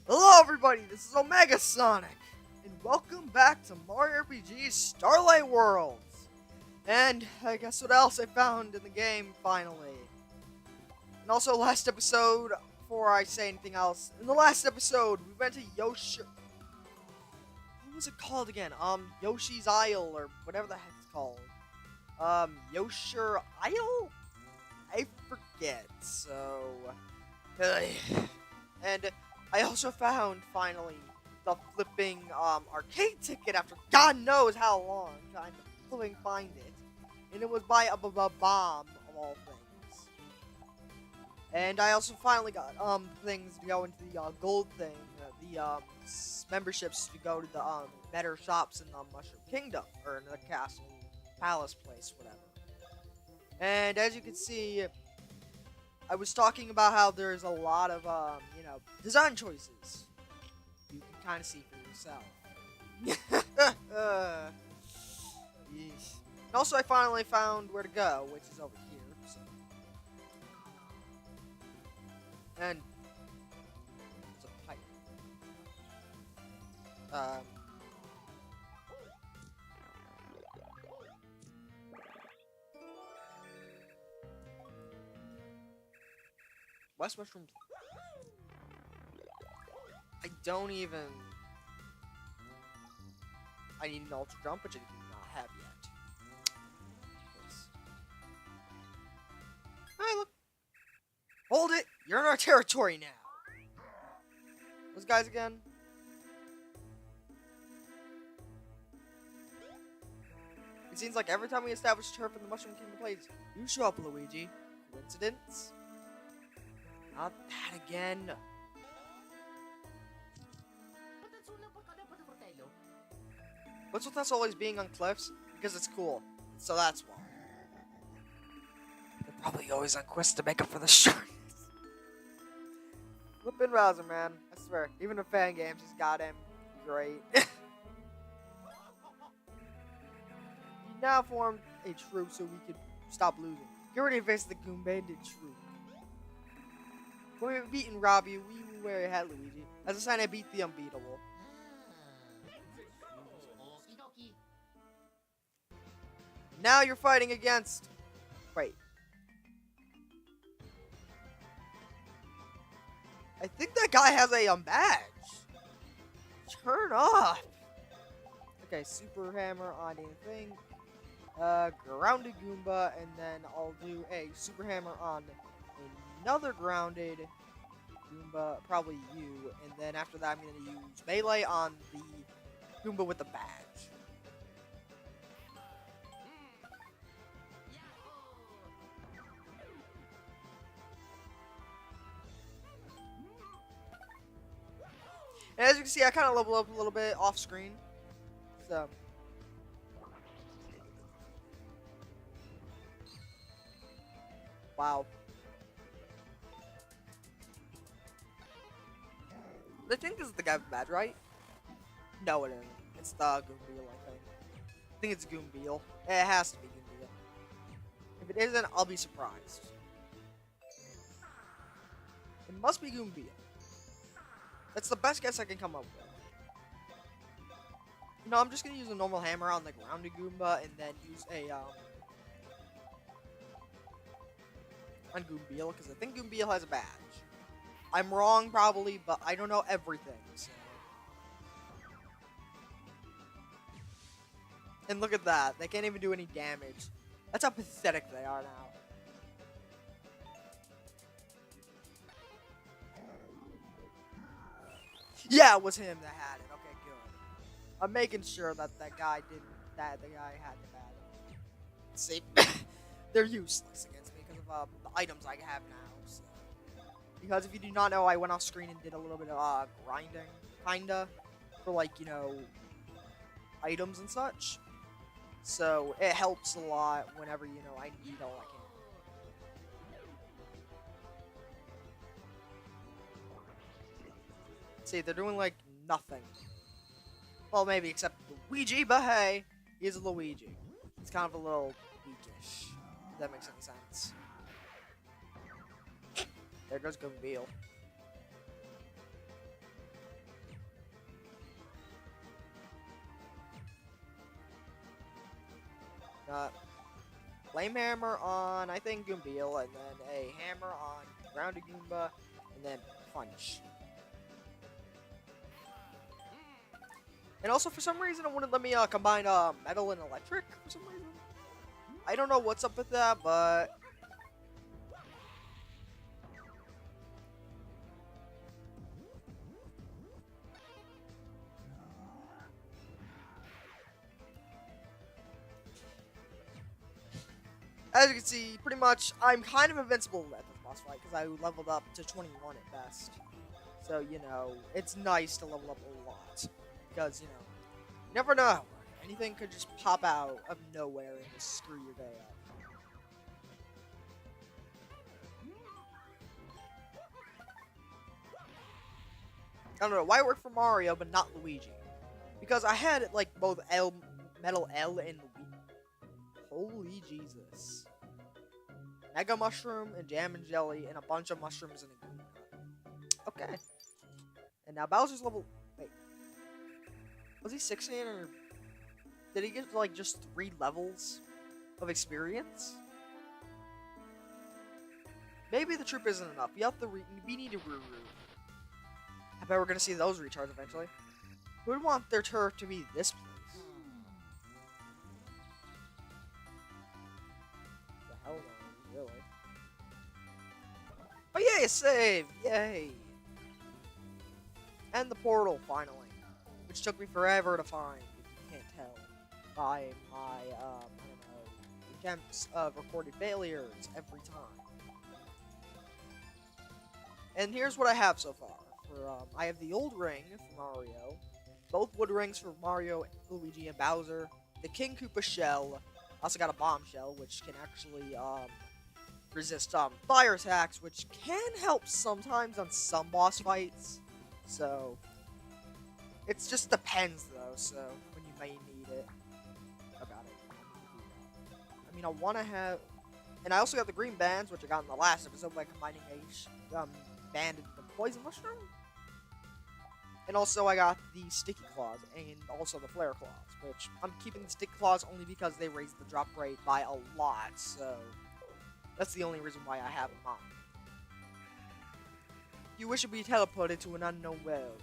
Hello everybody, this is Omega Sonic, and welcome back to Mario RPG's Starlight Worlds. And I guess what else I found in the game, finally. And also last episode, before I say anything else, in the last episode, we went to Yoshi... What was it called again? Yoshi's Isle, or whatever the heck it's called. Yoshi's Isle? I forget, so... And I also found, finally, the flipping, arcade ticket after God knows how long, trying to flipping find it. And it was by a bomb, of all things. And I also finally got, things to go into the, gold thing, memberships to go to the, better shops in the Mushroom Kingdom, or in the castle, palace place, whatever. And as you can see, I was talking about how there's a lot of, design choices. You can kind of see for yourself. Yeesh. And also, I finally found where to go, which is over here. So. And it's a pipe. West Mushroom. I don't even. I need an ultra jump, which I do not have yet. Hey, look. Hold it! You're in our territory now. Those guys again? It seems like every time we establish turf in the Mushroom Kingdom plays, you show up, Luigi. Coincidence? Not that again. What's with us always being on cliffs? Because it's cool. So that's why. They're probably always on quests to make up for the shortness. Flippin' Rouser, man. I swear. Even in fan games, he's got him. Great. You now formed a troop so we could stop losing. Get ready to face the Goombanded troop. When we've beaten Robbie, we will wear a hat, Luigi. As a sign, I beat the unbeatable. Now you're fighting against... Wait. I think that guy has a badge. Turn off. Okay, Super Hammer on anything. Grounded Goomba, and then I'll do a Super Hammer on another grounded Goomba, probably you, and then after that I'm going to use Melee on the Goomba with the badge. And as you can see, I kind of level up a little bit off screen, so... Wow. I think this is the guy with the badge, right? No, it isn't. It's the Goombeel, I think. I think it's Goombeel. It has to be Goombeel. If it isn't, I'll be surprised. It must be Goombeel. That's the best guess I can come up with. No, I'm just gonna use a normal hammer on the grounded Goomba, and then use a, on Goombeel, because I think Goombeel has a badge. I'm wrong, probably, but I don't know everything, so. And look at that. They can't even do any damage. That's how pathetic they are now. Yeah, it was him that had it. Okay, good. I'm making sure that the guy had the badge. See? They're useless against me because of the items I have now. So. Because if you do not know, I went off screen and did a little bit of grinding, kinda, for like, items and such. So it helps a lot whenever, I need all I can. See, they're doing like nothing. Well, maybe except Luigi, but hey, he's a Luigi. He's kind of a little weakish. If that makes any sense. There goes Goombeel. Uh, Flame Hammer on, I think, Goombeal, and then a hammer on Grounded Goomba, and then Punch. And also, for some reason, it wouldn't let me combine Metal and Electric, for some reason. I don't know what's up with that, but... as you can see, pretty much, I'm kind of invincible at this boss fight, because I leveled up to 21 at best. So, you know, it's nice to level up a lot. Because, you know, you never know. Anything could just pop out of nowhere and just screw your day up. I don't know, why it worked for Mario, but not Luigi? Because I had, like, both Metal L and Luigi. Holy Jesus. Mega Mushroom and Jam and Jelly and a bunch of mushrooms in a Goomba. Okay. And now Bowser's level... Wait. Was he 16 or... Did he get, like, just 3 levels of experience? Maybe the troop isn't enough. We need a Ruru. I bet we're gonna see those retards eventually. Who would want their turf to be this place? The hell no, really. Oh yay, a save! Yay! And the portal, finally. Which took me forever to find, if you can't tell. By my, I don't know, attempts of recorded failures every time. And here's what I have so far. I have the old ring for Mario, both wood rings for Mario, Luigi, and Bowser, the King Koopa shell, also got a bomb shell, which can actually, resist, fire attacks, which can help sometimes on some boss fights, so, it just depends, though, so, when you may need it. I mean, I want to have... And I also got the green bands, which I got in the last episode by combining a band and the poison mushroom. And also I got the sticky claws and also the flare claws, which I'm keeping the sticky claws only because they raise the drop rate by a lot, so that's the only reason why I have them on. You wish to be teleported to an unknown world.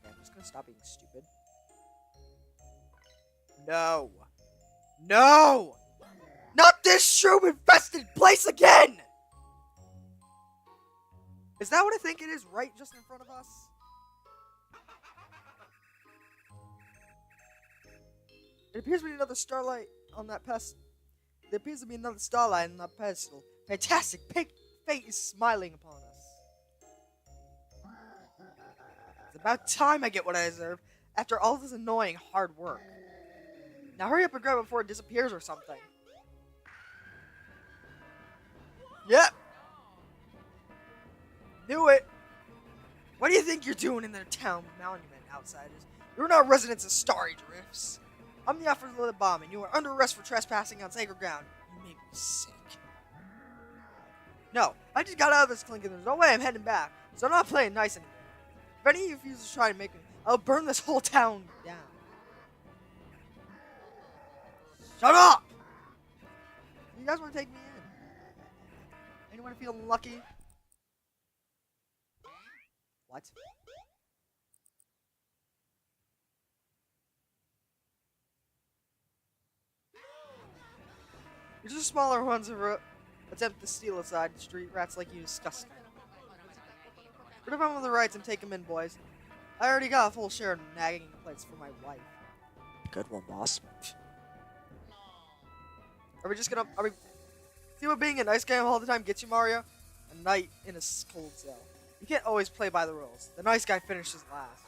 Okay, I'm just gonna stop being stupid. No! No! Not this shroom-infested place again! Is that what I think it is right just in front of us? It appears to be another starlight on that pestle. There appears to be another starlight on that pestle. Fantastic! Fate is smiling upon us. It's about time I get what I deserve after all this annoying hard work. Now hurry up and grab it before it disappears or something. Yep! Knew it! What do you think you're doing in their town monument, outsiders? You're not residents of Starry Drifts. I'm the officer of the bomb, and you are under arrest for trespassing on sacred ground. You make me sick. No, I just got out of this clink and there's no way I'm heading back, so I'm not playing nice anymore. If any of you try to make me, I'll burn this whole town down. Shut up! You guys want to take me in? Anyone feeling lucky? What? You're just smaller ones who attempt to steal aside street rats like you disgust me. Put them on the rights and take them in, boys. I already got a full share of nagging plates for my wife. Good one, boss. Are we see what being a nice guy all the time gets you, Mario? A night in a cold cell. You can't always play by the rules. The nice guy finishes last.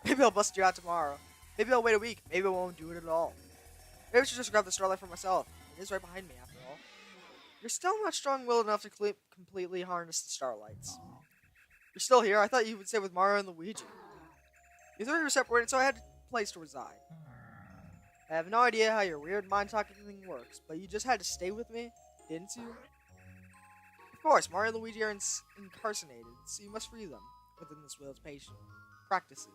Maybe I'll bust you out tomorrow. Maybe I'll wait a week. Maybe I won't do it at all. Maybe I should just grab the starlight for myself. It is right behind me, after all. You're still not strong-willed enough to completely harness the starlights. You're still here? I thought you would stay with Mario and Luigi. You three were separated, so I had a place to reside. I have no idea how your weird mind-talking thing works, but you just had to stay with me, didn't you? Of course, Mario and Luigi are incarcerated, so you must free them within this world's patient practices.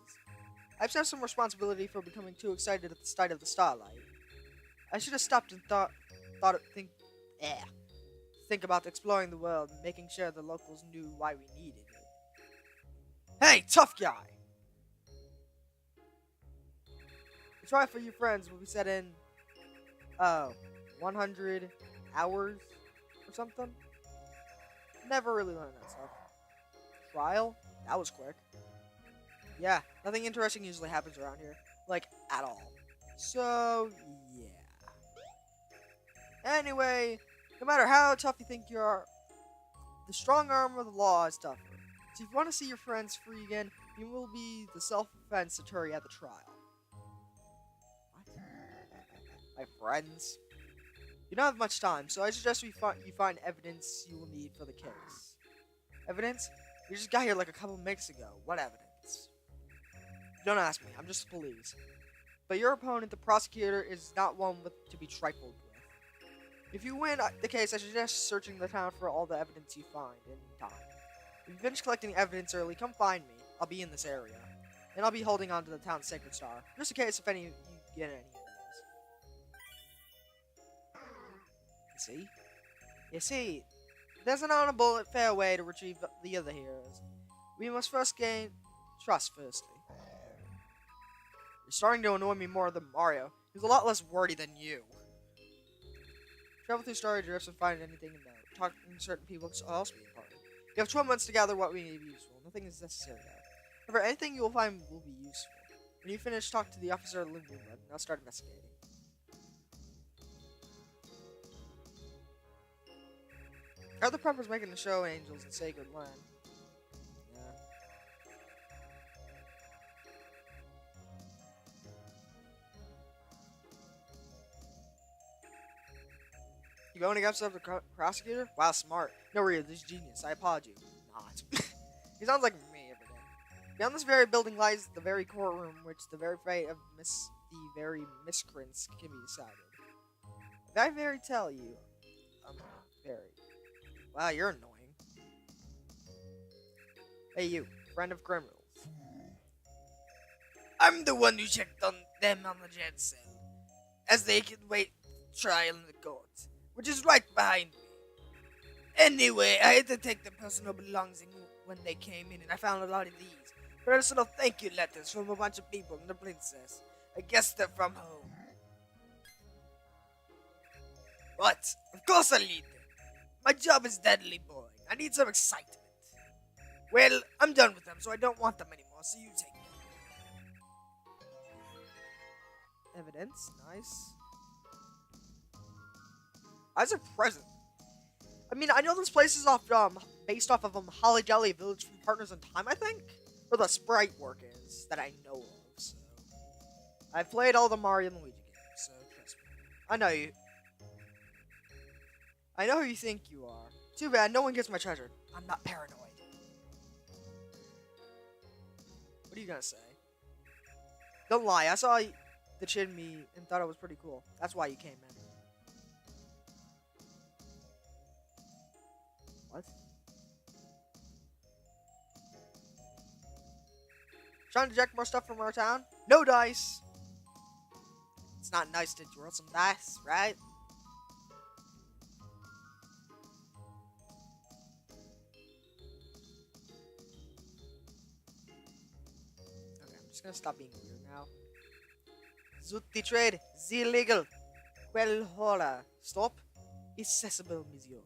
I just have some responsibility for becoming too excited at the sight of the starlight. I should have stopped and eh, think about exploring the world and making sure the locals knew why we needed it. Hey, tough guy! The trial for your friends will be set in, 100 hours or something? Never really learned that stuff. Trial? That was quick. Yeah, nothing interesting usually happens around here. Like, at all. So, yeah. Anyway, no matter how tough you think you are, the strong arm of the law is tougher. So if you want to see your friends free again, you will be the self-defense attorney at the trial. What? My friends? You don't have much time, so I suggest you find evidence you will need for the case. Evidence? You just got here like a couple minutes ago. What evidence? Don't ask me, I'm just the police. But your opponent, the prosecutor, is not one to be trifled with. If you win the case, I suggest searching the town for all the evidence you find in time. If you finish collecting evidence early, come find me. I'll be in this area. And I'll be holding on to the town's sacred star, just in case if you get any enemies. You see, there's an honorable and fair way to retrieve the other heroes. We must first gain trust firstly. You're starting to annoy me more than Mario. He's a lot less wordy than you. Travel through story drifts and find anything in note. Talking to certain people can also be important. You have 12 months to gather what we need to be useful. Nothing is necessary though. However, anything you will find will be useful. When you finish, talk to the officer at Limbo and I'll start investigating. Are the preppers making the show Angels in Sacred Land? Yeah. You going against the prosecutor? Wow, smart. No, Rio, this is genius. I applaud you. Not. He sounds like me every day. Beyond this very building lies the very courtroom, which the very fate of the very miscreants can be decided. If I very tell you, I'm very. Wow, you're annoying. Hey, you, friend of criminals. I'm the one who checked on them on the jail cell, as they can wait trial in the court, which is right behind me. Anyway, I had to take their personal belongings when they came in, and I found a lot of these personal thank you letters from a bunch of people and the princess. I guess they're from home. What? Of course I need them. My job is deadly boring. I need some excitement. Well, I'm done with them, so I don't want them anymore, so you take them. Evidence, nice. As a present. I mean, I know this place is based off of Holly Jolly Village from Partners in Time, I think? Where the sprite work is, that I know of, so. I've played all the Mario and Luigi games, so trust me. I know you. I know who you think you are. Too bad, no one gets my treasure. I'm not paranoid. What are you gonna say? Don't lie, I saw the Chinmi and thought it was pretty cool. That's why you came in. What? Trying to eject more stuff from our town? No dice! It's not nice to draw some dice, right? Okay, I'm just gonna stop being weird now. Zutti trade, the illegal. Quel hola. Stop. Accessible, monsieur.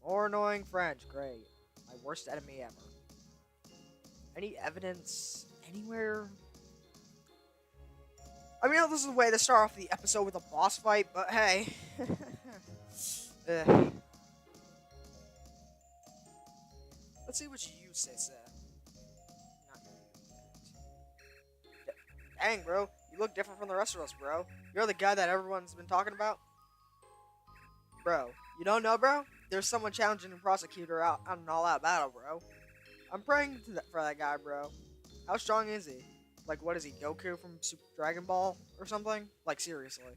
More annoying French, great. My worst enemy ever. Any evidence anywhere? I mean, this is the way to start off the episode with a boss fight, but hey. Let's see what you say, sir. Not you. Dang, bro. You look different from the rest of us, bro. You're the guy that everyone's been talking about? Bro, you don't know, bro? There's someone challenging the prosecutor out on an all-out battle, bro. I'm praying for that guy, bro. How strong is he? Like, what is he, Goku from Super Dragon Ball or something? Like, seriously.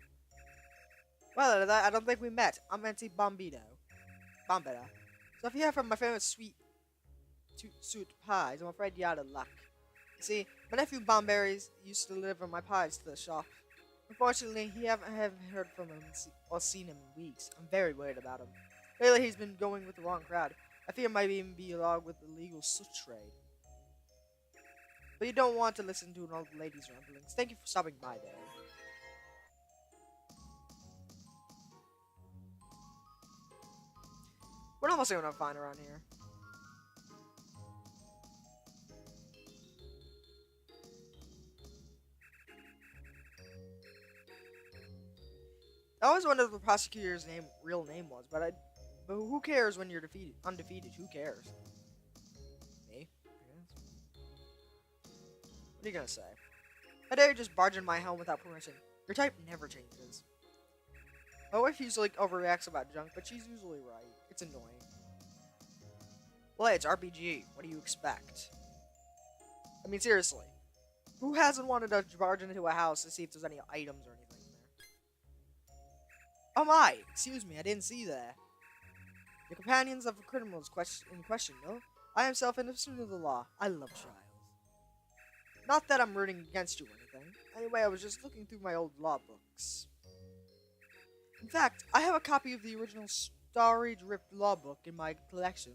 Well, I don't think we met. I'm anti-Bombito. Bombetta. So if you have from my famous sweet suit pies, I'm afraid you're out of luck. See, my nephew Bomberries used to deliver my pies to the shop. Unfortunately, I haven't heard from him or seen him in weeks. I'm very worried about him. Lately, he's been going with the wrong crowd. I fear he might even be along with the illegal soot trade. But you don't want to listen to an old lady's ramblings. Thank you for stopping by there. What else am I gonna find around here? I always wondered what the prosecutor's real name was, but who cares when you're undefeated? Who cares? Me, I guess. What are you gonna say? How dare you just barge in my home without permission? Your type never changes. My wife usually overreacts about junk, but she's usually right. It's annoying. Well, hey, it's RPG. What do you expect? I mean, seriously. Who hasn't wanted to barge into a house to see if there's any items or anything in there? Oh my! Excuse me, I didn't see that. The companions of the criminals in question, no? I am self-innocent of the law. I love trials. Not that I'm rooting against you or anything. Anyway, I was just looking through my old law books. In fact, I have a copy of the original Starry Drift law book in my collection.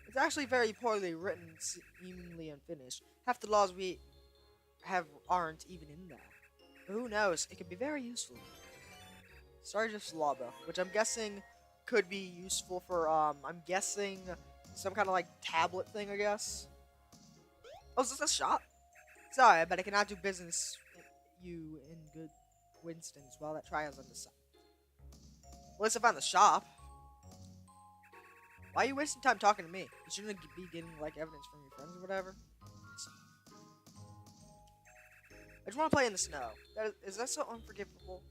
It's actually very poorly written, seemingly unfinished. Half the laws we have aren't even in there. But who knows, it could be very useful. Starry Drift's law book, which I'm guessing could be useful for, I'm guessing some kind of like tablet thing, I guess. Oh, is this a shop? Sorry, but I cannot do business you in good Winston's while that trial's on the side. Well, at least I found the shop. Why are you wasting time talking to me? You shouldn't be getting, like, evidence from your friends or whatever. I just want to play in the snow. Is that so unforgivable?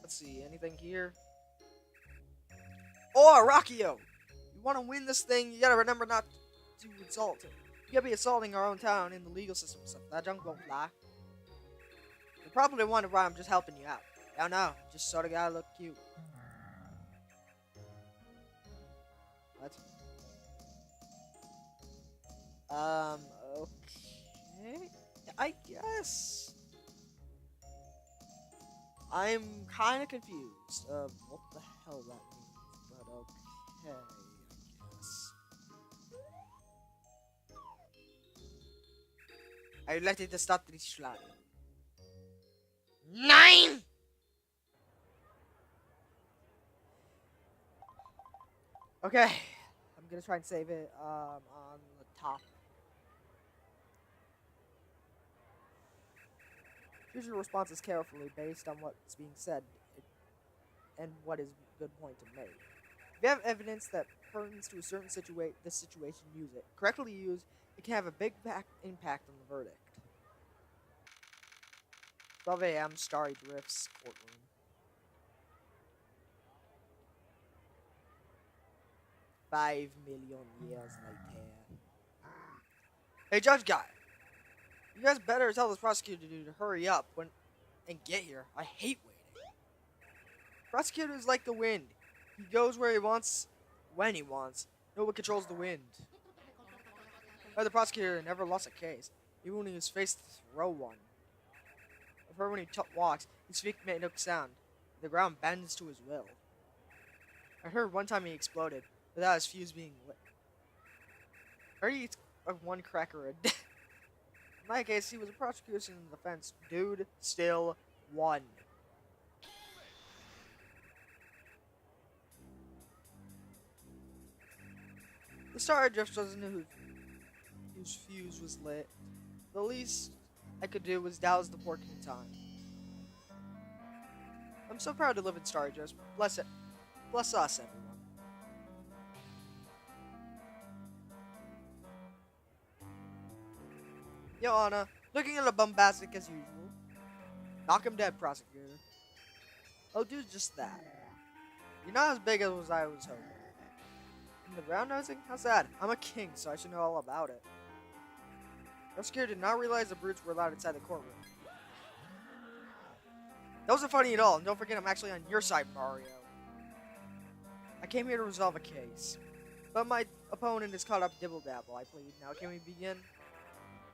Let's see, anything here? Oh, Rockio! You want to win this thing, you gotta remember not to insult him. You gotta be assaulting our own town in the legal system and stuff. That junk won't fly. You probably wonder why I'm just helping you out. I don't know, just sorta gotta look cute. What? Okay. I guess. I'm kinda confused of what the hell that means, but okay, I guess. Are you ready to start this slide? 9! Okay, I'm gonna try and save it on the top. Choose your responses carefully based on what's being said and what is a good point to make. If you have evidence that pertains to a certain situation, use it. Correctly used, it can have a big impact on the verdict. 12 a.m. Starry Drift's courtroom. $5 million years later. Hey, judge guy. You guys better tell this prosecutor to hurry up and get here. I hate waiting. Prosecutor is like the wind. He goes where he wants, when he wants. No one controls the wind. The prosecutor never lost a case, even when he was faced to throw one. I've heard when he walks, his feet make no sound. The ground bends to his will. I heard one time he exploded, without his fuse being lit. I heard he eats one cracker a day. In my case, he was a prosecution in the defense. Dude still won. The Star Drift doesn't know whose fuse was lit. The least I could do was douse the pork in time. I'm so proud to live in Star Drift. Bless it. Bless us, everyone. Yo, Anna, looking a little bombastic as usual. Knock him dead, prosecutor. I'll do just that. You're not as big as I was hoping. In the ground nosing? How's that? I'm a king, so I should know all about it. Prosecutor did not realize the brutes were allowed inside the courtroom. That wasn't funny at all, and don't forget I'm actually on your side, Mario. I came here to resolve a case. But my opponent is caught up dibble-dabble, I plead. Now can we begin?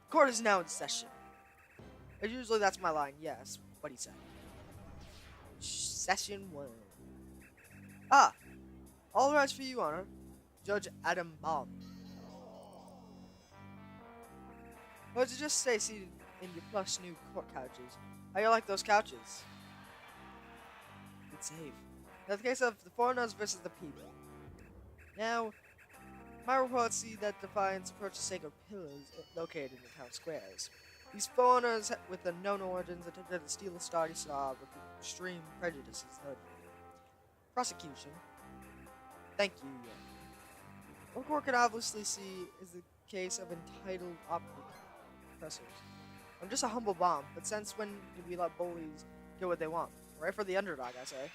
Court is now in session. And usually that's my line, yes. What he said. Session 1. Ah! All rise for you, Honor. Judge Adam Baum. Or to just stay seated in your plush new court couches. How you like those couches? Good save. Now the case of the foreigners versus the people. Now, my reports see that Defiance approaches sacred pillars located in the town squares. These foreigners with unknown origins attempted to steal a starry star with extreme prejudices. Prosecution. Thank you, Your Honor. What court can obviously see is the case of entitled oppressors. I'm just a humble bomb, but since when did we let bullies get what they want? Right for the underdog, I say.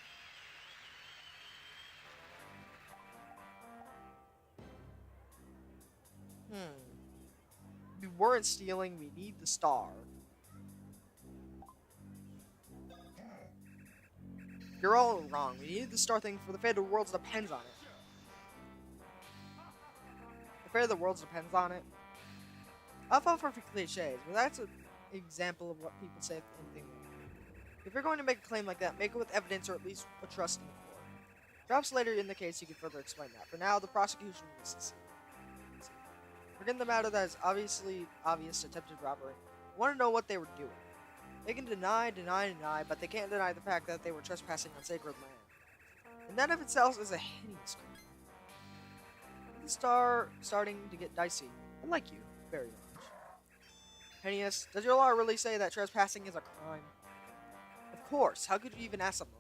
We weren't stealing, we need the star. You're all wrong. We needed the star thing for the fate of the world depends on it. The fate of the world depends on it. I'll fall for cliches, but that's an example of what people say in things. If you're going to make a claim like that, make it with evidence or at least a trusting court. Perhaps later in the case you can further explain that. For now, the prosecution will succeed. Forgetting the matter that is obviously obvious attempted robbery, I want to know what they were doing. They can deny, but they can't deny the fact that they were trespassing on sacred land. And that of itself is a heinous crime. The star starting to get dicey. I like you very much. Heinous, does your law really say that trespassing is a crime? Of course, how could you even ask something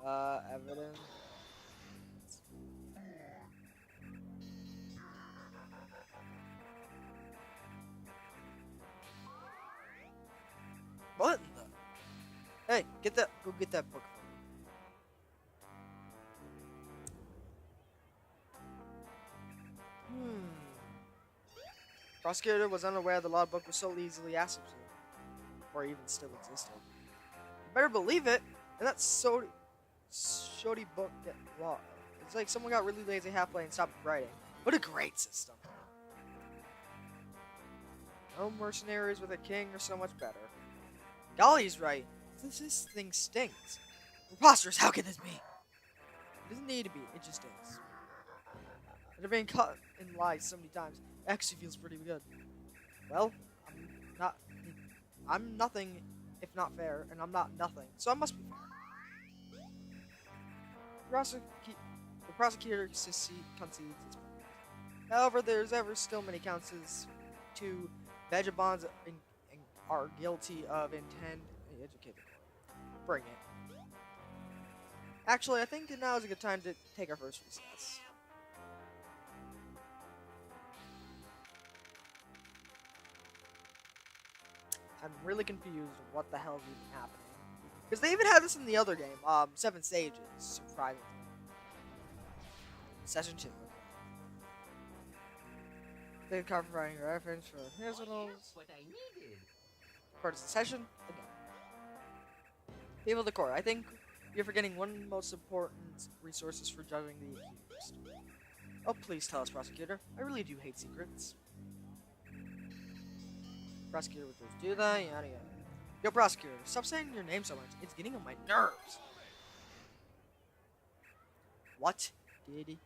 like that? Evidence. What in the? Hey, go get that book for me. Prosecutor was unaware the law book was so easily accessible, or even still existed. You better believe it. And that shoddy book get law. It's like someone got really lazy halfway and stopped writing. What a great system. No mercenaries with a king are so much better. Golly's right. This thing stinks. Preposterous, how can this be? It doesn't need to be, it just is. After being caught in lies so many times, it actually feels pretty good. Well, I'm nothing if not fair, and I'm not nothing, so I must be fair. The prosecutor concedes its point. However, there's ever still many counts as to vagabonds are guilty of intent and educate the court. Bring it. Actually, I think now is a good time to take our first recess. I'm really confused with what the hell is even happening. Because they even had this in the other game, 7 Stages, surprisingly. Session 2. They cover providing reference for originals. What I needed. Part of the session, again. People of the court, I think you're forgetting one of the most important resources for judging the accused. Oh, please tell us, prosecutor. I really do hate secrets. Prosecutor would just do that, yada yada. Yo, prosecutor, stop saying your name so much. It's getting on my nerves. What did you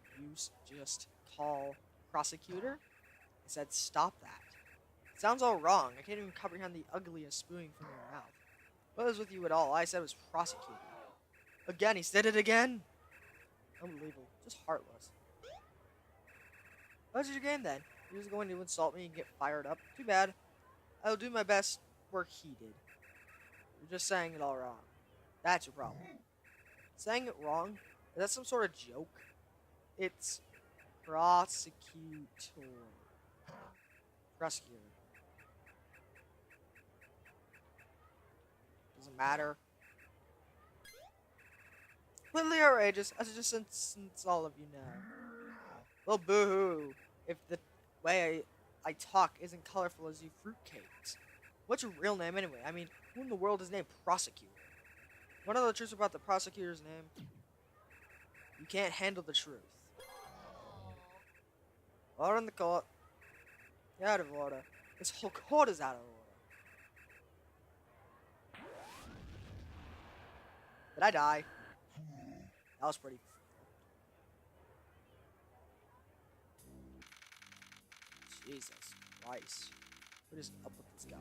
just call prosecutor? I said stop that. It sounds all wrong. I can't even comprehend the ugliest spewing from your mouth. What was with you at all? All I said was prosecutor. Again, he said it again. Unbelievable. Just heartless. How was your game then? He was going to insult me and get fired up. Too bad. I'll do my best work he did. You're just saying it all wrong. That's your problem. Saying it wrong? Is that some sort of joke? It's prosecutor. Prosecutor. Doesn't matter. Completely outrageous, as just since all of you know. Well, boo-hoo. If the way I talk isn't colorful as you fruitcakes. What's your real name anyway? I mean, who in the world is named Prosecutor? One of the truths about the prosecutor's name. You can't handle the truth. Order in the court. You're out of order. This whole court is out of order. Did I die? That was pretty. Jesus Christ. What is up with this guy?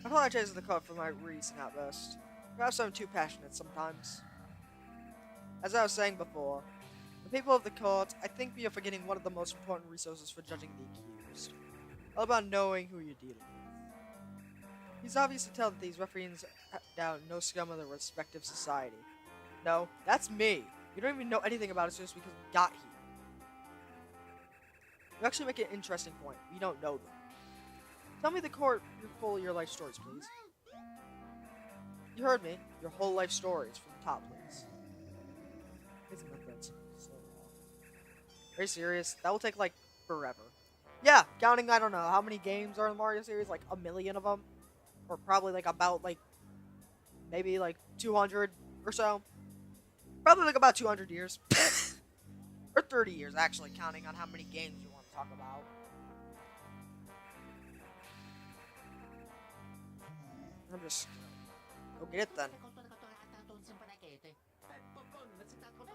I apologize to the court for my recent outburst. Perhaps I'm too passionate sometimes. As I was saying before, the people of the court, I think we are forgetting one of the most important resources for judging the accused. All about knowing who you're dealing with. It's obvious to tell that these ruffians down no scum of their respective society. No, that's me. You don't even know anything about us just because we got here. You actually make an interesting point. We don't know them. Tell me the court your full of your life stories, please. You heard me. Your whole life stories from the top, please. Isn't that so long? Are you serious? That will take like forever. Yeah, counting I don't know how many games are in the Mario series, like a million of them, or probably like about like maybe like 200 or so. Probably like about 200 years, or 30 years actually, counting on how many games you want to talk about. I'm just go get it then.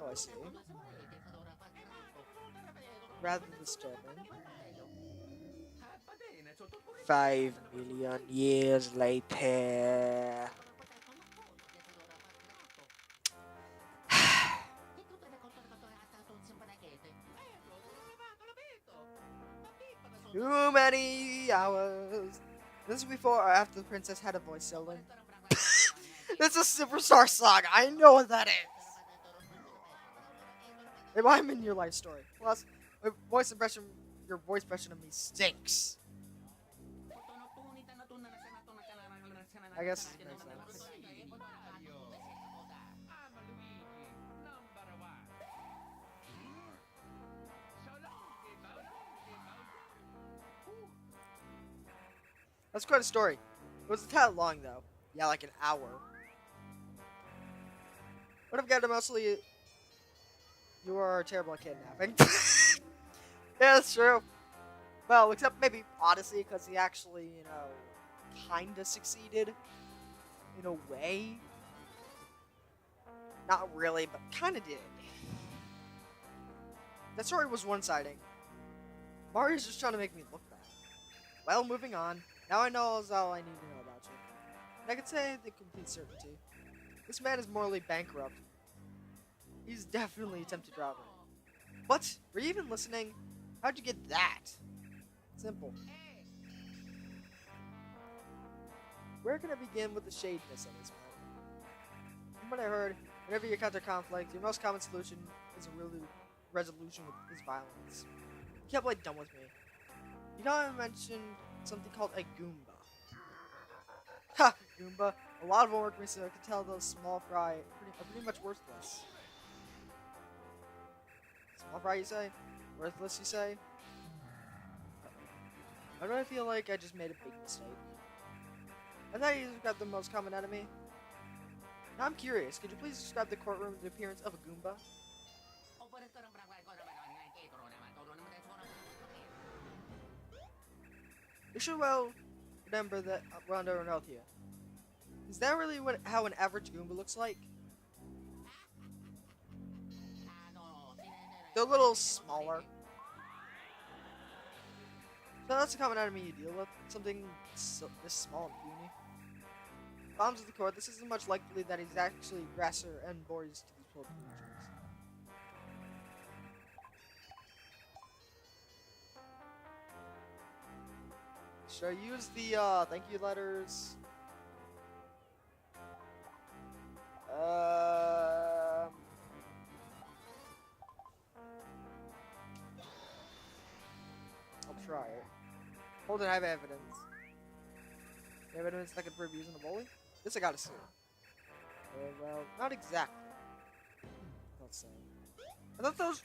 Oh, I see. Rather disturbing. 5 million years later. Too many hours. This is before or after the princess had a voice stolen. This is a Superstar Saga. I know what that is. Maybe I'm in your life story. Plus, your voice impression of me stinks. I guess it makes sense. That's quite a story. It was a tad long though. Yeah, like an hour. What if got mostly you are terrible at kidnapping? Yeah, that's true. Well, except maybe Odyssey, because he actually, you know, kinda succeeded. In a way. Not really, but kinda did. That story was one-siding. Mario's just trying to make me look bad. Well, moving on. Now I know all I need to know about you. And I can say with complete certainty. This man is morally bankrupt. He's definitely attempted robbery. What? Were you even listening? How'd you get that? Simple. Where can I begin with the shadiness of this man? From what I heard, whenever you encounter conflict, your most common solution is a resolution with is violence. You can't play dumb with me. You know I mentioned something called a Goomba. Ha! Goomba. A lot of homework recently, I could tell those small fry are pretty much worthless. Small fry, you say? Worthless, you say? Why do I feel like I just made a big mistake? I thought you got the most common enemy. Now I'm curious, could you please describe the courtroom the appearance of a Goomba? You should well remember that we're under an oath here. Is that really how an average Goomba looks like? They're a little smaller. So that's a common enemy you deal with. Something this small and puny. Bombs of the court, this isn't much likely that he's actually aggressor and boys to these poor creatures. Should I use the thank you letters? I'll try it. Hold it, I have evidence. You have evidence that could prove using a bully? This I gotta see. Well, not exactly. Let's say. I thought those.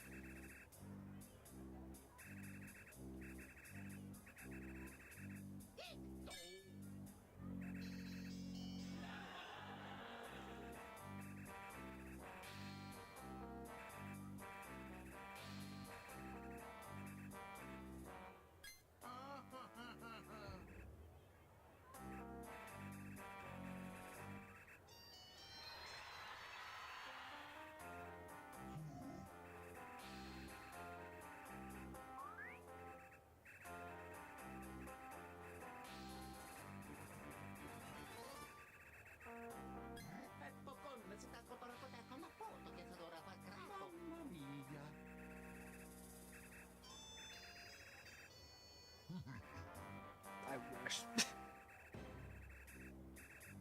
gosh.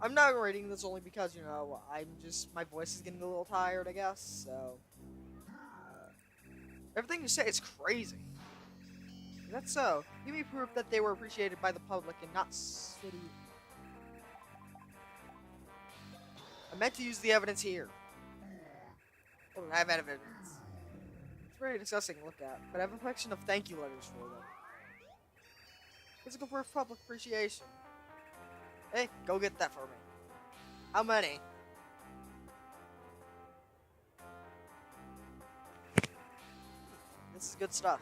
I'm not reading this only because, you know, my voice is getting a little tired, I guess, so. Everything you say is crazy. That's so. Give me proof that they were appreciated by the public and not city. I meant to use the evidence here. Oh, I have evidence. It's very disgusting to look at, but I have a collection of thank you letters for them. Physical proof of public appreciation. Hey, go get that for me. How many? This is good stuff.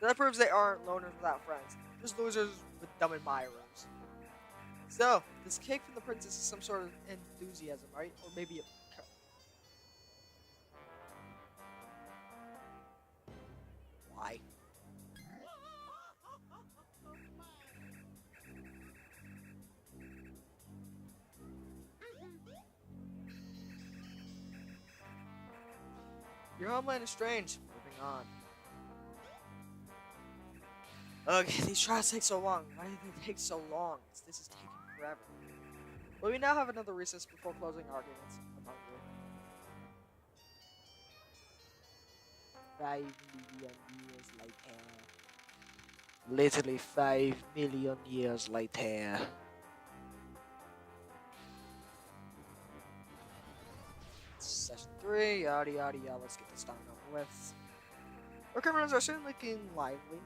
That proves they aren't loners without friends. Just losers with dumb admirers. So, this cake from the princess is some sort of enthusiasm, right? Or maybe a... Why? Your homeland is strange. Moving on. Okay, these trials take so long. Why did they take so long? This is taking forever. Well, we now have another recess before closing arguments. I'm hungry. 5 million years later. Literally 5 million years later. Session 3, yada yada yada. Let's get this done over with. Our criminals are soon looking lively.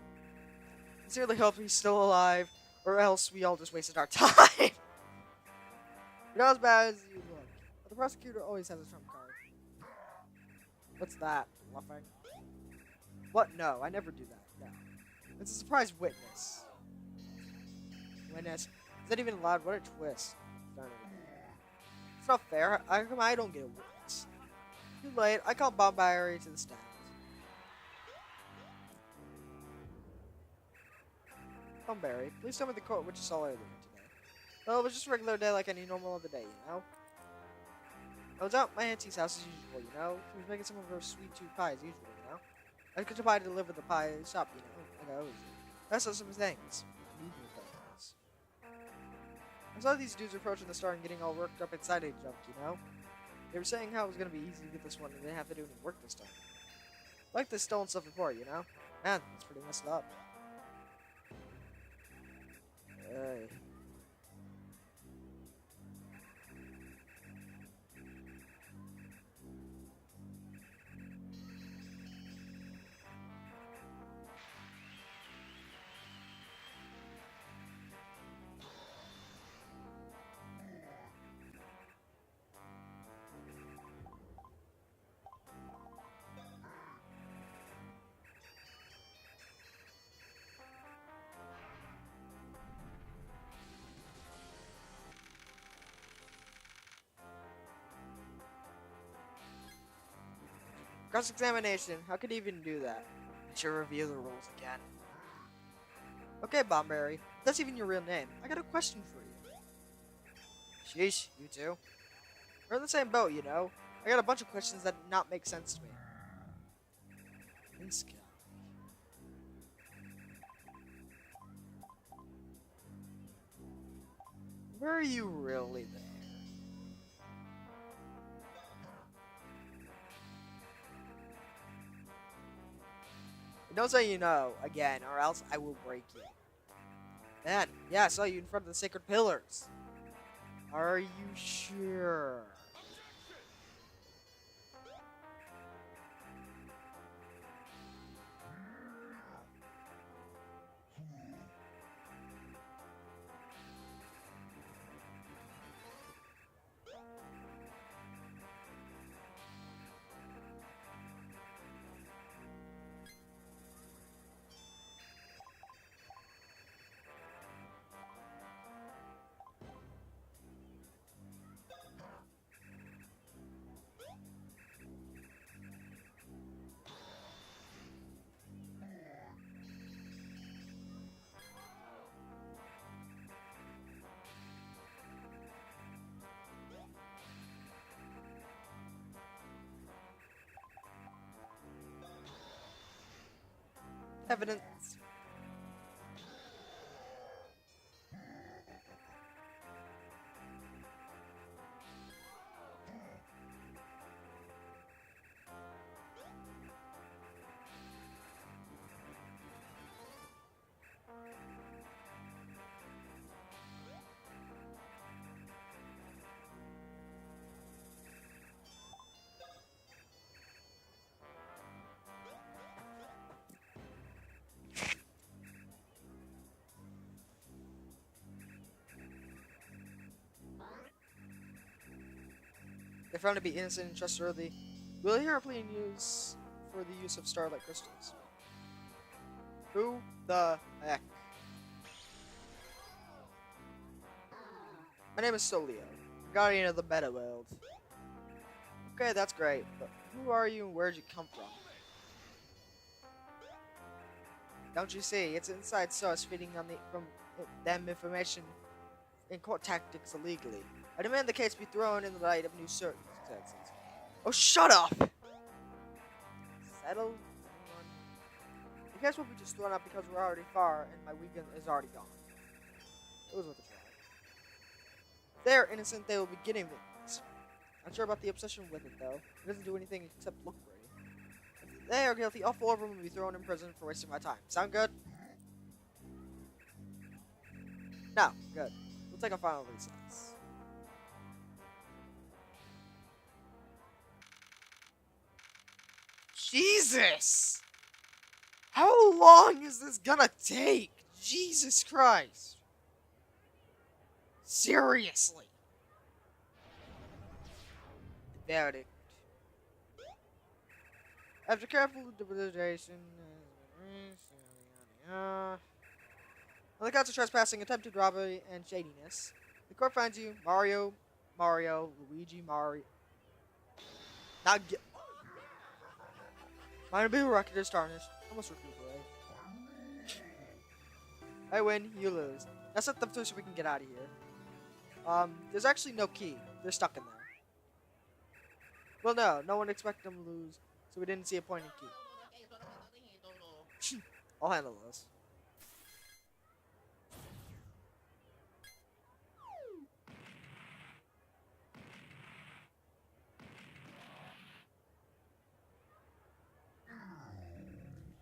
Sincerely hope he's still alive, or else we all just wasted our time. You're not as bad as you look. But the prosecutor always has a trump card. What's that? Bluffing? What? No, I never do that. No. It's a surprise witness. Witness? Is that even allowed? What a twist. It's not fair. How come I don't get a witness? Too late. I call Bombari to the stand. Barry, please tell me the court which you saw earlier today. Well, it was just a regular day like any normal other day, you know? I was out at my auntie's house as usual, you know? She was making some of her sweet tooth pies as usual, you know? I could buy to deliver the pie shop, you know? Like I always do. That's some things. I saw these dudes approaching the store and getting all worked up inside a junk, you know? They were saying how it was gonna be easy to get this one and they didn't have to do any work this time. Like this stolen stuff before, you know? Man, it's pretty messed up. Hey. Cross-examination. How could he even do that? I should review the rules again. Okay, Bombberry. That's even your real name. I got a question for you. Sheesh, you too? We're in the same boat, you know? I got a bunch of questions that do not make sense to me. Please go. Where are you really there? Don't say you know, again, or else I will break you. Man, yeah, I saw you in front of the sacred pillars. Are you sure? Evidence. If found to be innocent and trustworthy, we'll hear a plea for the use of starlight crystals. Who the heck? My name is Solio, guardian of the meta world. Okay, that's great, but who are you and where'd you come from? Don't you see? It's an inside source feeding on from them information and court tactics illegally. I demand the case be thrown in the light of new circumstances. Oh, shut up! Settle. The case will be just thrown out because we're already far and my weekend is already gone. It was worth a try. If they are innocent, they will be getting victims. Not sure about the obsession with it, though. It doesn't do anything except look pretty. If they are guilty, all 4 of them will be thrown in prison for wasting my time. Sound good? No. Good. We'll take a final recess. Jesus! How long is this gonna take? Jesus Christ. Seriously. The verdict. After careful deliberation, on the counts of trespassing, attempted robbery, and shadiness, the court finds you, Mario, Luigi, Mario. Not get. Minor bill record is tarnished. Almost recuperate. I win, you lose. Now set them through so we can get out of here. There's actually no key. They're stuck in there. Well, no one expected them to lose, so we didn't see a point in key. I'll handle this.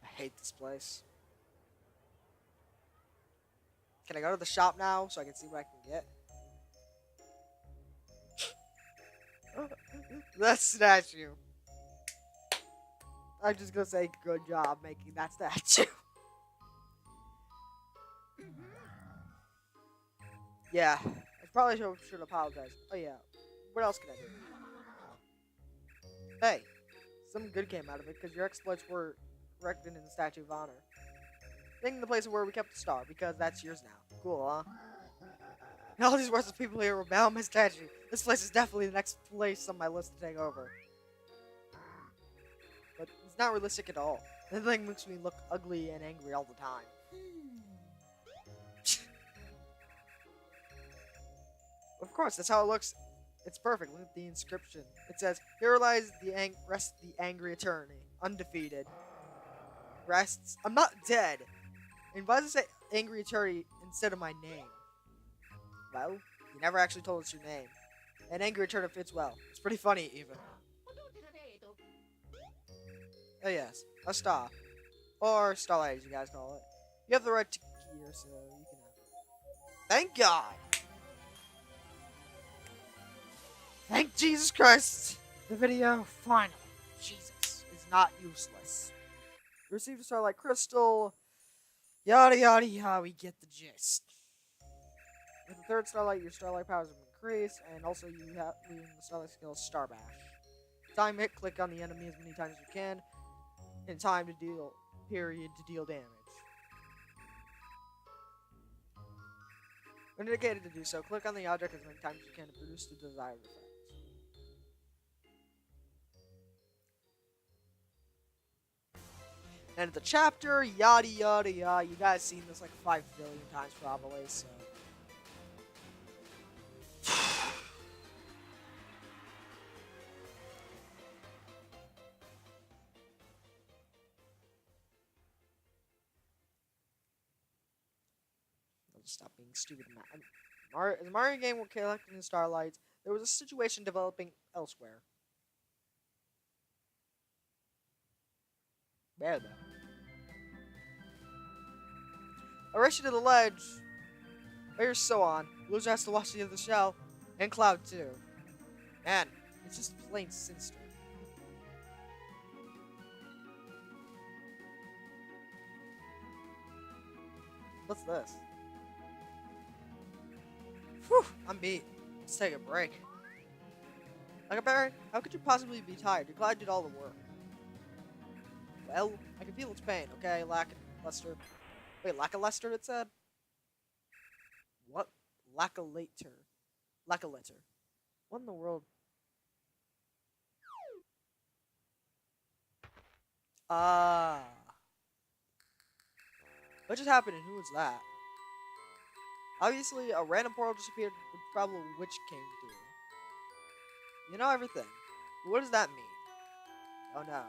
I hate this place. Can I go to the shop now so I can see what I can get? That statue. I'm just gonna say good job making that statue. Yeah, I probably should apologize. Oh yeah, what else can I do? Hey, something good came out of it because your exploits were erected in the Statue of Honor. Thinking the place where we kept the star because that's yours now. Cool, huh? And all these worthless people here will bow my statue. This place is definitely the next place on my list to take over. But it's not realistic at all. The thing makes me look ugly and angry all the time. Of course, that's how it looks. It's perfect. Look at the inscription. It says, "Here lies rests the angry attorney, undefeated. Rests. I'm not dead. And why does it say angry attorney instead of my name? Well, you never actually told us your name. And angry attorney fits well. It's pretty funny, even. Oh yes, a star, or starlight, as you guys call it. You have the right to here, so you can have it. Thank God. Thank Jesus Christ! The video, finally, Jesus, is not useless. You received a starlight crystal, yada yada yada, we get the gist. With the 3rd starlight, your starlight powers have increased, and also you have the starlight skill Star Bash. Time it, click on the enemy as many times as you can, and time to deal, period, to deal damage. When indicated to do so, click on the object as many times as you can to produce the desired effect. End of the chapter, yada yada yada. You guys seen this like 5 billion times probably, so. I'll just stop being stupid. The Mario game will collecting the starlights. There was a situation developing elsewhere. Where though? I race you to the ledge. Where so on. Loser has to watch the other shell. And Cloud too. Man, it's just plain sinister. What's this? Whew, I'm beat. Let's take a break. Like a Barry, how could you possibly be tired? You're glad you did all the work. Well, I can feel its pain, okay, Lackluster. Wait, Lackluster, it said? What? Lackalater. Lackalater. What in the world? Ah. What just happened and who was that? Obviously, a random portal just appeared with probably a witch came through. You know everything. But what does that mean? Oh no.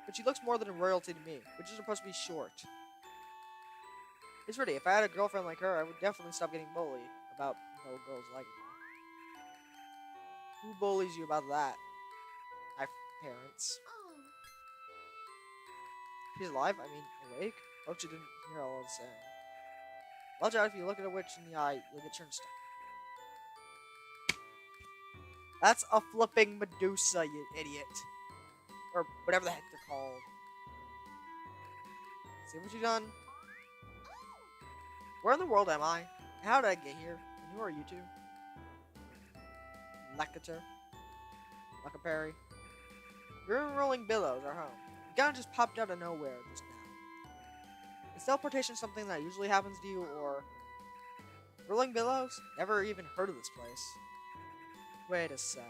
But she looks more than a royalty to me, which is supposed to be short. It's pretty. If I had a girlfriend like her, I would definitely stop getting bullied about no girls like me. Who bullies you about that? My parents. She's alive? I mean, awake? Hope she didn't hear all I was saying. Watch out, if you look at a witch in the eye, you'll get turned stuck. That's a flipping Medusa, you idiot. Or whatever the heck they're called. See what you done? Where in the world am I? How did I get here? And who are you two? Lackater. Lackaperi. You're in Rolling Billows, our home. You kinda just popped out of nowhere just now. Is teleportation something that usually happens to you, or... Rolling Billows? Never even heard of this place. Wait a second.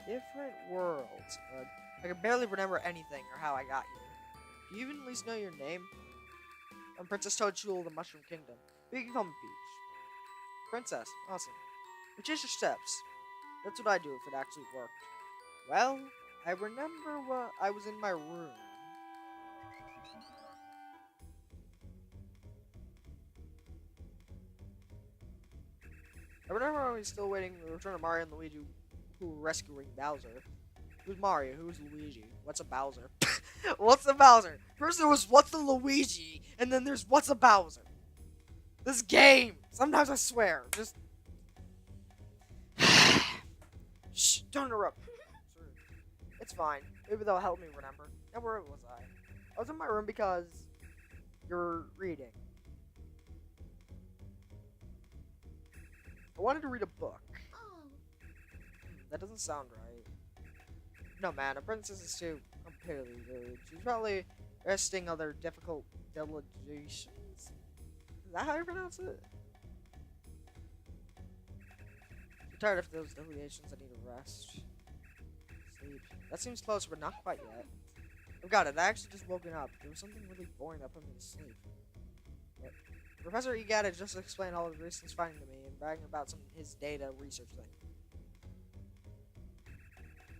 Different worlds. I can barely remember anything or how I got here. Do you even at least know your name? I'm Princess Toadstool of the Mushroom Kingdom. But you can call me Peach. Princess. Awesome. Which is your steps? That's what I do if it actually worked. Well, I remember what I was in my room. I remember I was still waiting for the return of Mario and Luigi, who were rescuing Bowser. Who's Mario? Who's Luigi? What's a Bowser? What's a Bowser? First there was what's a Luigi, and then there's what's a Bowser. This game! Sometimes I swear, just... Shh, don't interrupt. It's fine. Maybe they'll help me remember. Now where was I? I was in my room because... you're reading. I wanted to read a book. That doesn't sound right. No, man, a princess is too completely rude. She's probably resting other difficult delegations. Is that how you pronounce it? I'm tired of those delegations. I need a rest. Sleep. That seems close, but not quite yet. I've got it. I actually just woken up. There was something really boring that put me to sleep. But Professor Egata just explained all his recent finding to me and bragging about his data research thing.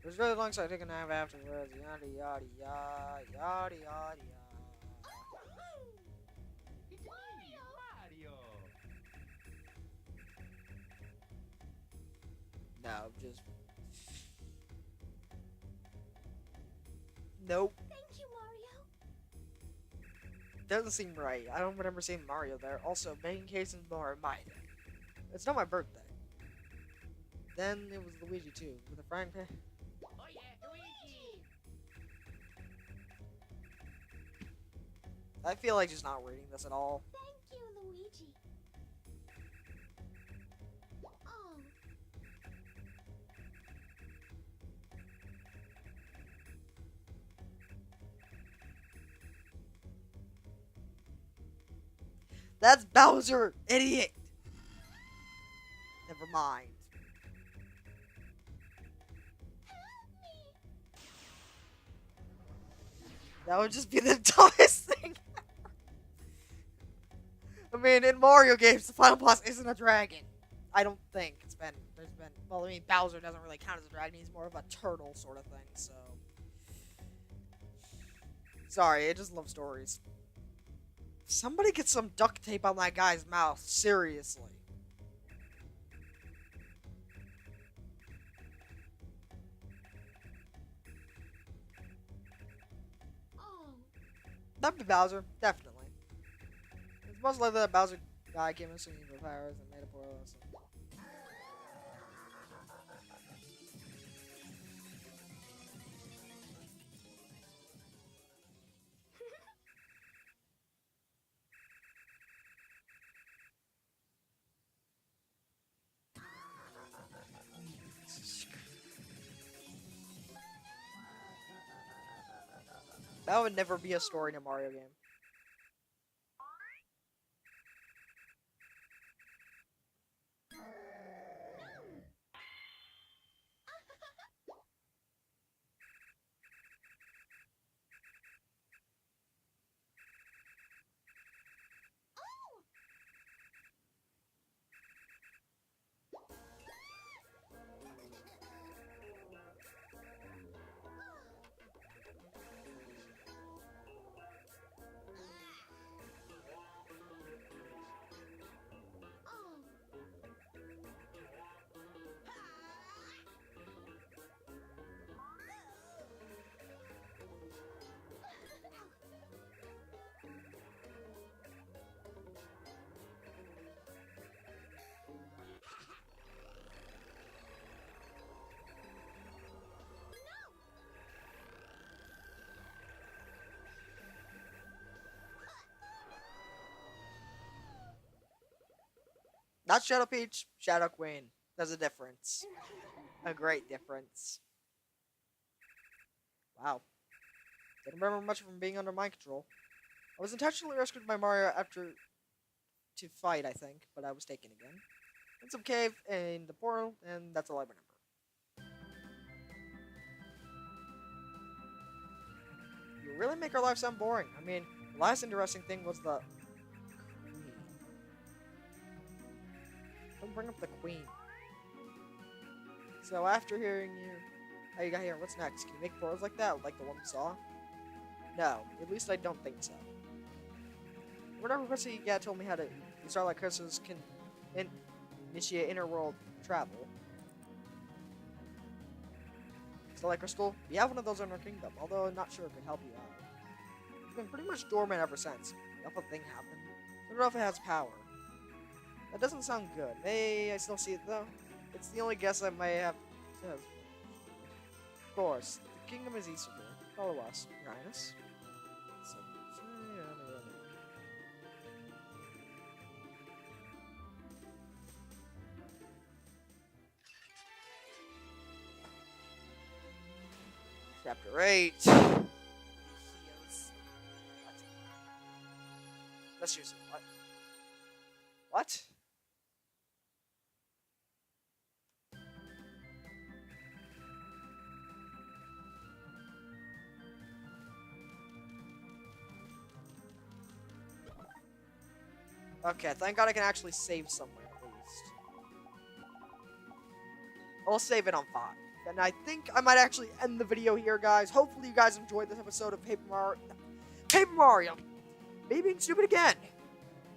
It was really long, so I took a nap afterwards. Yada yada yada yada yada Mario! No, just... Nope. Thank you, Mario. Doesn't seem right. I don't remember seeing Mario there. Also, making cases more my day. It's not my birthday. Then it was Luigi too, with a frying pan. Oh yeah, Luigi! I feel like just not reading this at all. Thank you, Luigi. Oh, That's Bowser, idiot! Never mind. That would just be the dumbest thing ever. I mean, in Mario games, the final boss isn't a dragon. I don't think well, I mean, Bowser doesn't really count as a dragon. He's more of a turtle sort of thing, so. Sorry, I just love stories. Somebody get some duct tape on that guy's mouth, seriously. oh. That'd be Bowser, definitely. It's most likely that Bowser guy came in some evil powers and made a portal or something. That would never be a story in a Mario game. Not Shadow Peach, Shadow Queen. There's a difference. A great difference. Wow. Didn't remember much from being under mind control. I was intentionally rescued by Mario after to fight, I think, but I was taken again. In some cave in the portal, and that's all I remember. You really make our life sound boring. I mean, the last interesting thing was the queen. Don't bring up the queen. So after hearing you, how you got here, what's next? Can you make portals like that, like the one we saw? No, at least I don't think so. Whatever person you get told me how to Starlight Crystals can initiate interworld travel. Starlight Crystal, we have one of those in our kingdom, although I'm not sure it could help you out. It's been pretty much dormant ever since. The awful thing happened. I don't know if it has power. That doesn't sound good. May I still see it though? It's the only guess I may have. Of course, the kingdom is east of here. Follow us, Your Highness. Chapter 8. What? Let's use it. What? What? Okay, thank God I can actually save somewhere at least. I'll save it on 5. And I think I might actually end the video here, guys. Hopefully you guys enjoyed this episode of Paper Mario. Me being stupid again.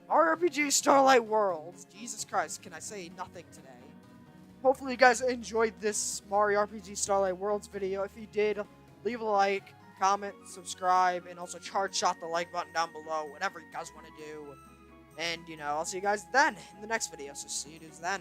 Mario RPG Starlight Worlds. Jesus Christ, can I say nothing today? Hopefully you guys enjoyed this Mario RPG Starlight Worlds video. If you did, leave a like, comment, subscribe, and also charge shot the like button down below. Whatever you guys want to do. And, I'll see you guys then in the next video. So see you dudes then.